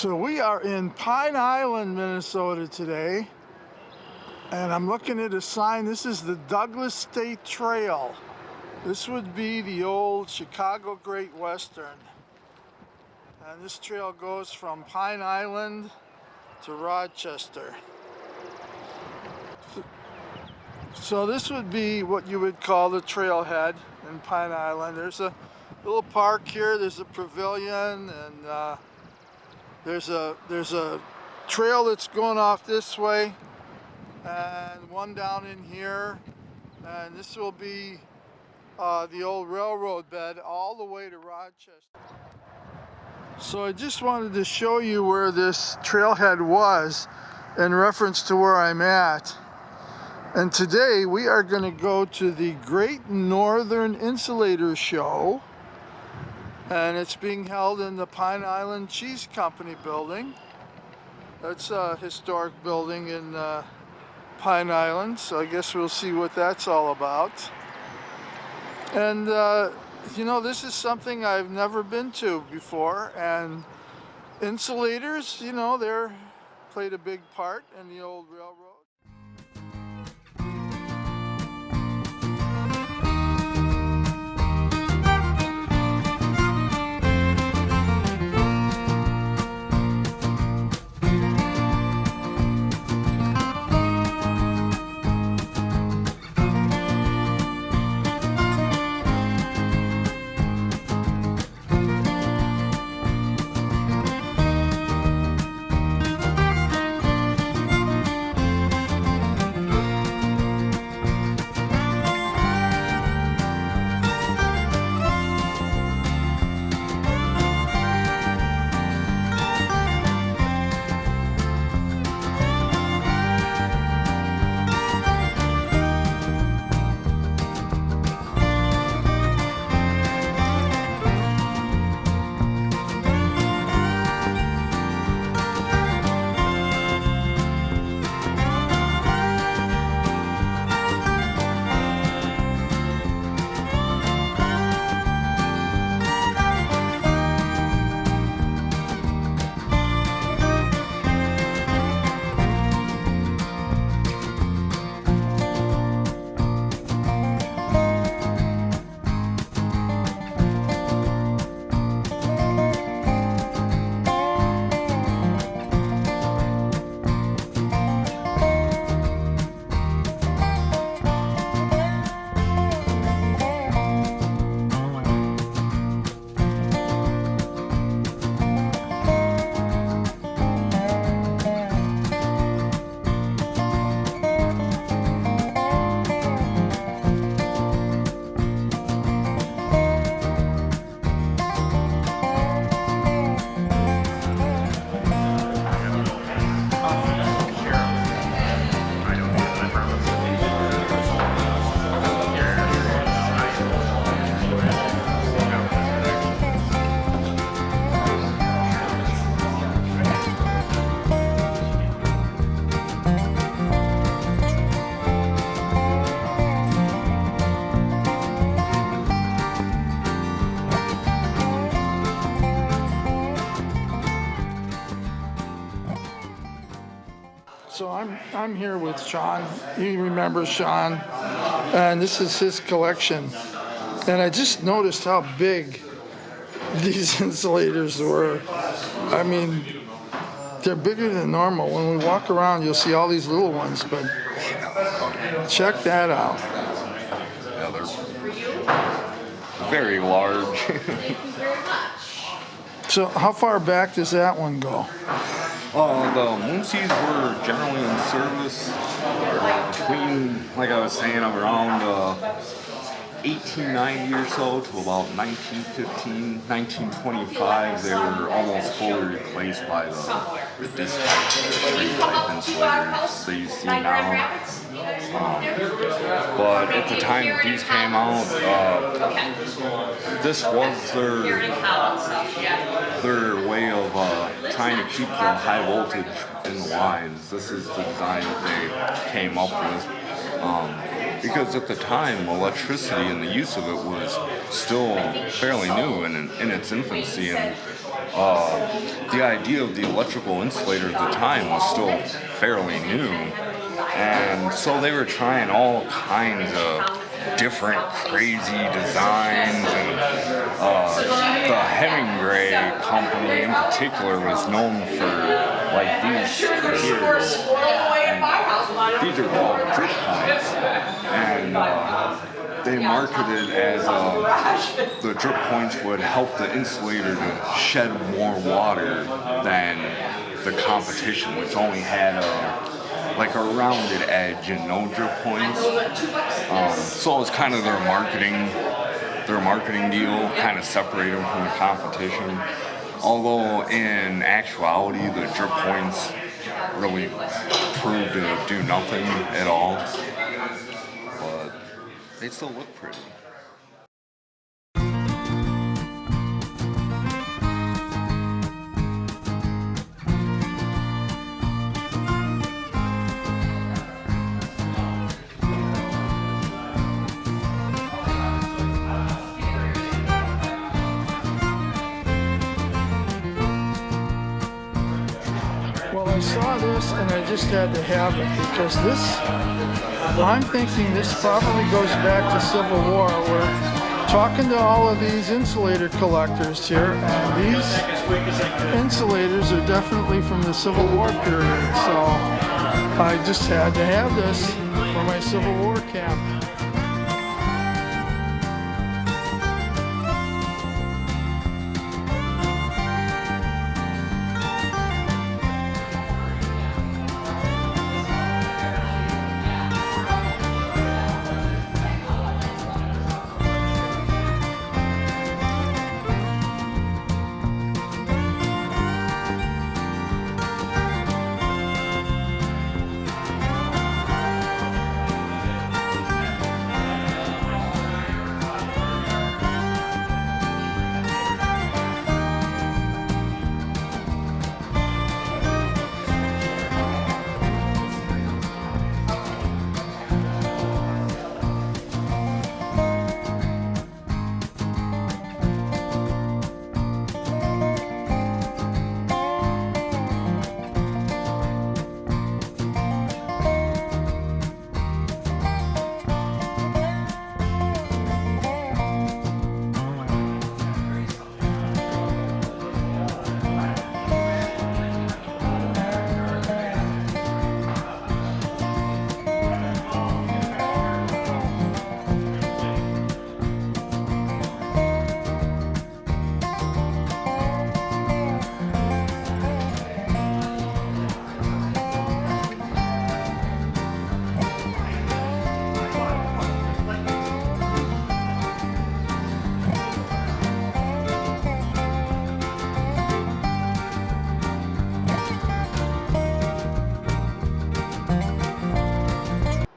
So we are in Pine Island, Minnesota today, and I'm looking at a sign. This is the Douglas State Trail. This would be the old Chicago Great Western. And this trail goes from Pine Island to Rochester. So this would be what you would call the trailhead in Pine Island. There's a little park here, there's a pavilion, and there's a trail that's going off this way, and one down in here, and this will be the old railroad bed all the way to Rochester. So I just wanted to show you where this trailhead was in reference to where I'm at. And today we are going to go to the Great Northern Insulator Show, and it's being held in the Pine Island Cheese Company building. That's a historic building in Pine Island, so I guess we'll see what that's all about. And you know, this is something I've never been to before, and insulators, you know, they're played a big part in the old railroad. So I'm here with Sean. You remember Sean, and this is his collection. And I just noticed how big these insulators were. I mean, they're bigger than normal. When we walk around, you'll see all these little ones, but check that out. Yeah, they're very large. So how far back does that one go? The Lumixes were generally in service between, like I was saying, around 1890 or so to about 1915, 1925. They were almost fully replaced by the disc type, straight type insulators that you see now. But at the time that these came out, this was their way of trying to keep the high voltage in the lines. This is the design that they came up with. because at the time electricity and the use of it was still fairly new and in its infancy, and the idea of the electrical insulator at the time was still fairly new, and so they were trying all kinds of different crazy designs, and the Hemingway company in particular was known for like these here, and these are called drip points, and they marketed as the drip points would help the insulator to shed more water than the competition, which only had like a rounded edge and no drip points. So it was kind of their marketing deal, kind of separate them from the competition. Although in actuality, the drip points really proved to do nothing at all, but they still look pretty. Well, I saw this and I just had to have it because this, I'm thinking this probably goes back to Civil War. We're talking to all of these insulator collectors here, and these insulators are definitely from the Civil War period. So I just had to have this for my Civil War camp.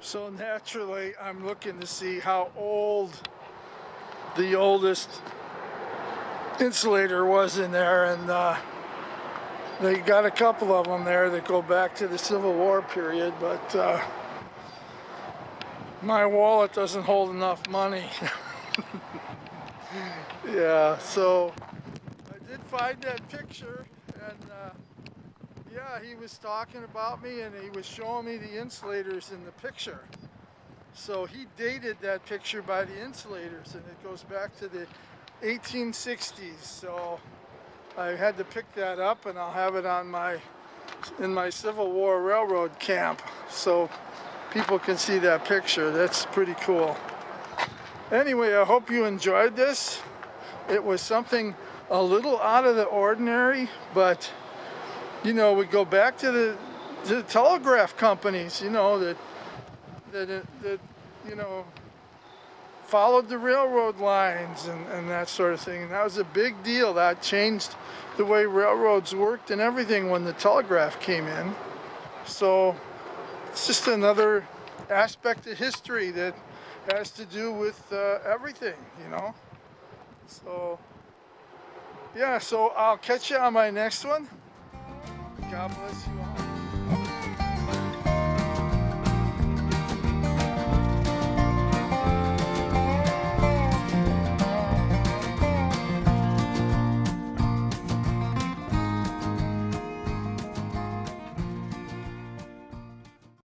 So naturally, I'm looking to see how old the oldest insulator was in there, and they got a couple of them there that go back to the Civil War period, but my wallet doesn't hold enough money. Yeah, so I did find that picture, and yeah, he was talking about me and he was showing me the insulators in the picture. So he dated that picture by the insulators, and it goes back to the 1860s. So I had to pick that up, and I'll have it on in my Civil War Railroad camp so people can see that picture. That's pretty cool. Anyway, I hope you enjoyed this. It was something a little out of the ordinary, but you know, we go back to the telegraph companies, you know, that you know, followed the railroad lines and that sort of thing. And that was a big deal. That changed the way railroads worked and everything when the telegraph came in. So it's just another aspect of history that has to do with everything, you know. So yeah, so I'll catch you on my next one. God bless you all.